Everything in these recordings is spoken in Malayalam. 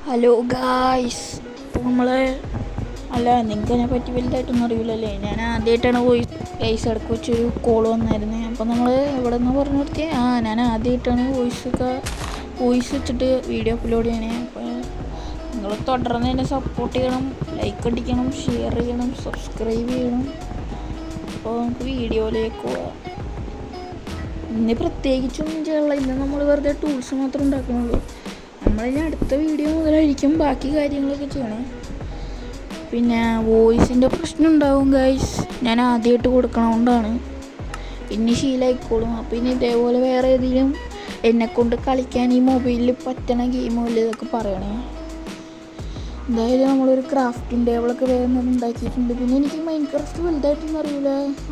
Hello guys. ഇപ്പോൾ നിങ്ങൾക്ക് അതിനെ പറ്റി വലുതായിട്ടൊന്നും അറിയില്ലല്ലേ. ഞാൻ ആദ്യമായിട്ടാണ് വോയിസ് ഇടയ്ക്ക് വെച്ചൊരു കോൾ വന്നായിരുന്നത്. അപ്പോൾ നമ്മൾ എവിടെ നിന്ന് പറഞ്ഞു നിർത്തി? ഞാൻ ആദ്യമായിട്ടാണ് വോയിസ് വെച്ചിട്ട് വീഡിയോ അപ്ലോഡ് ചെയ്യണേ. അപ്പോൾ നിങ്ങൾ തുടർന്ന് എന്നെ സപ്പോർട്ട് ചെയ്യണം, ലൈക്ക് അടിക്കണം, ഷെയർ ചെയ്യണം, സബ്സ്ക്രൈബ് ചെയ്യണം. അപ്പോൾ നമുക്ക് വീഡിയോയിലേക്ക് പോവാം. ഇന്ന് പ്രത്യേകിച്ചൊന്നും ചെയ്യാനുള്ള, ഇന്ന് നമ്മൾ വെറുതെ ടൂൾസ് മാത്രമേ ഉണ്ടാക്കണുള്ളൂ. നമ്മളിനി അടുത്ത വീഡിയോ മുതലായിരിക്കും ബാക്കി കാര്യങ്ങളൊക്കെ ചെയ്യണേ. പിന്നെ വോയിസിൻ്റെ പ്രശ്നം ഉണ്ടാവും ഗൈസ്, ഞാൻ ആദ്യമായിട്ട് കൊടുക്കണതുകൊണ്ടാണ്. ഇനി ശീലമായിക്കോളും. അപ്പോൾ ഇനി ഇതേപോലെ വേറെ ഏതെങ്കിലും എന്നെക്കൊണ്ട് കളിക്കാൻ ഈ മൊബൈലിൽ പറ്റണ ഗെയിമോ ഇല്ല ഇതൊക്കെ പറയണേ. എന്തായാലും നമ്മളൊരു ക്രാഫ്റ്റിംഗ് ടേബിളൊക്കെ വേഗം ഉണ്ടാക്കിയിട്ടുണ്ട്. പിന്നെ എനിക്ക് മൈൻക്രാഫ്റ്റ് വലുതായിട്ടൊന്നും അറിയില്ല.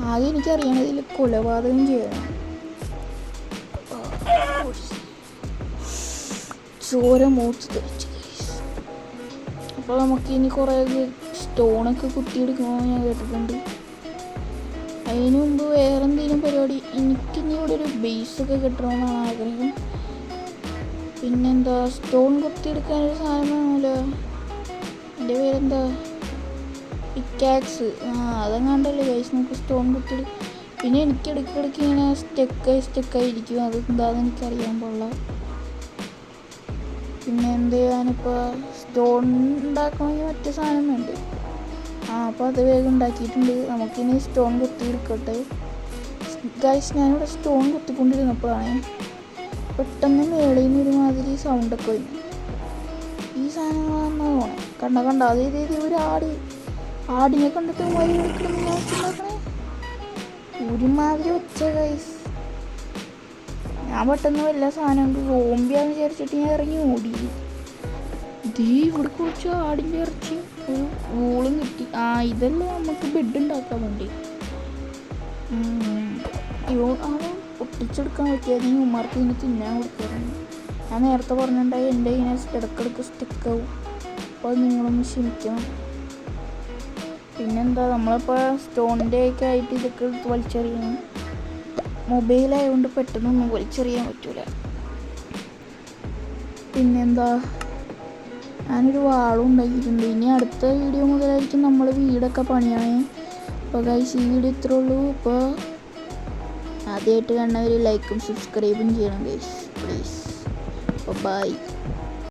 ആദ്യം എനിക്കറിയണതിൽ കൊലപാതകം ചെയ്യണം, ചോര മൂത്ത് തെറിച്ച്. അപ്പോൾ നമുക്കിനി കുറേ സ്റ്റോണൊക്കെ കുത്തിയെടുക്കണമെന്ന് ഞാൻ കേട്ടിട്ടുണ്ട്. അതിന് മുമ്പ് വേറെ എന്തെങ്കിലും പരിപാടി, എനിക്കിനി ഇവിടെ ഒരു ബേസൊക്കെ കിട്ടണമെന്നാണ് ആഗ്രഹം. പിന്നെന്താ, സ്റ്റോൺ കുത്തിയെടുക്കാനൊരു സാധനം വേണമല്ലോ. എൻ്റെ പേരെന്താ, പിക്കാക്സ്. അതെങ്ങാണ്ടല്ലേ ഗൈസ്, നമുക്ക് സ്റ്റോൺ കുത്തിയെടുക്കും. പിന്നെ എനിക്ക് ഇടയ്ക്കിടയ്ക്ക് ഇങ്ങനെ സ്റ്റെക്കായിരിക്കും, അതെന്താണെന്ന് എനിക്കറിയാൻ പാടില്ല. പിന്നെ എന്ത് ചെയ്യാനിപ്പോൾ, സ്റ്റോൺ ഉണ്ടാക്കണമെങ്കിൽ മറ്റേ സാധനം വേണ്ടേ. അപ്പോൾ അത് വേഗം ഉണ്ടാക്കിയിട്ടുണ്ട്. നമുക്കിനി സ്റ്റോൺ കുത്തിയെടുക്കട്ടെ ഗൈസ്. ഞാനിവിടെ സ്റ്റോൺ കുത്തിക്കൊണ്ടിരുന്നപ്പോഴാണ് പെട്ടെന്ന് മേളിൽ നിന്ന് ഒരുമാതിരി സൗണ്ടൊക്കെ വന്നു. ഈ സാധനങ്ങളാണെന്ന് തോന്നണം. കണ്ട അതേ ഒരു ആടിനെ കണ്ടിട്ട് ഉണ്ടാക്കണേ ഒരുമാതിരി ഒച്ച ഗൈസ്. ഞാൻ പെട്ടെന്ന് വല്ല സാധനം സോംബിയാന്ന് വിചാരിച്ചിട്ട് ഞാൻ ഇറങ്ങി ഓടി. ഇവിടെ കുറച്ച് ആടിൻ്റെ ഇറച്ചി ഒരു വൂളും കിട്ടി. ഇതെല്ലാം നമുക്ക് ബെഡ് ഉണ്ടാക്കാൻ വേണ്ടി. അത് പൊട്ടിച്ചെടുക്കാൻ പറ്റിയത് ഉമ്മാർക്ക് ഇതിന് തിന്നാൻ കൊടുക്കാറുണ്ട്. ഞാൻ നേരത്തെ പറഞ്ഞിട്ടുണ്ടായി എൻ്റെ ഇങ്ങനെ ഇടക്കിടക്ക് സ്റ്റെക്കാവും. അപ്പോൾ അത് നിങ്ങളൊന്ന് ക്ഷമിക്കണം. പിന്നെന്താ, നമ്മളിപ്പോൾ സ്റ്റോണിൻ്റെ ഒക്കെ ആയിട്ട് ഇതൊക്കെ എടുത്ത് വലിച്ചെറിയണം. മൊബൈലായതുകൊണ്ട് പെട്ടെന്നൊന്നും വലിച്ചെറിയാൻ പറ്റൂല. പിന്നെന്താ, ഞാനൊരു വാളും ഉണ്ടാക്കിയിട്ടുണ്ട്. ഇനി അടുത്ത വീഡിയോ മുതലായിരിക്കും നമ്മൾ വീടൊക്കെ പണിയണേ. അപ്പോൾ ഗൈസ്, ഈ വീഡിയോ ഇത്രേ ഉള്ളൂ. അപ്പോൾ ആദ്യമായിട്ട് കാണുന്നവർ ലൈക്കും സബ്സ്ക്രൈബും ചെയ്യണം ഗൈസ്, പ്ലീസ്. അപ്പോൾ ബൈ.